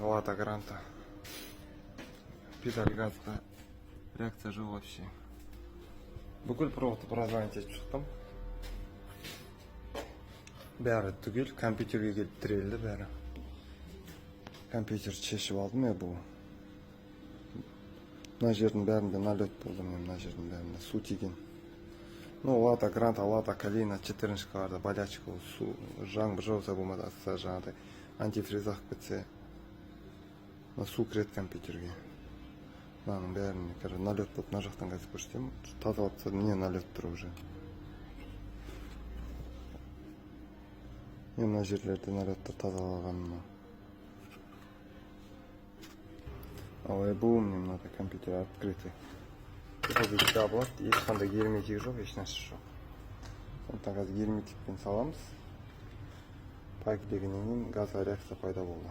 Лата Гранта. Педаль газда. Реакция жоқ вообще. Бүкіл проводты прозванить етіп шықтым. Бәрі түгел, компьютерге келіп тірелді бәрі. Компьютер шешіп алдым я бұл. Мына жердің бәрінде налет болды, мына жердің бәрінде су тиген. Ну, Лата Гранта, Лата Калина 14-ші болячка, су жаңбыр жауса болмады, жаңағыдай антифриз ағып кетсе, су кіреді компьютерге. Мынаның бәріне налет болып, мына жақтан қазір көрсетемін. Тазалап тастадым, не налет тұр уже. Мен мына жерлерде налеттер тазалағаным. Ой, бұл мне надо компьютер открытый. Это здесь таблет, ешқандай герметик жоқ, ешнәрсе жоқ. Сондықтан қазір герметикпен саламыз. Пакелегеннен кейін газға реакция пайда болды.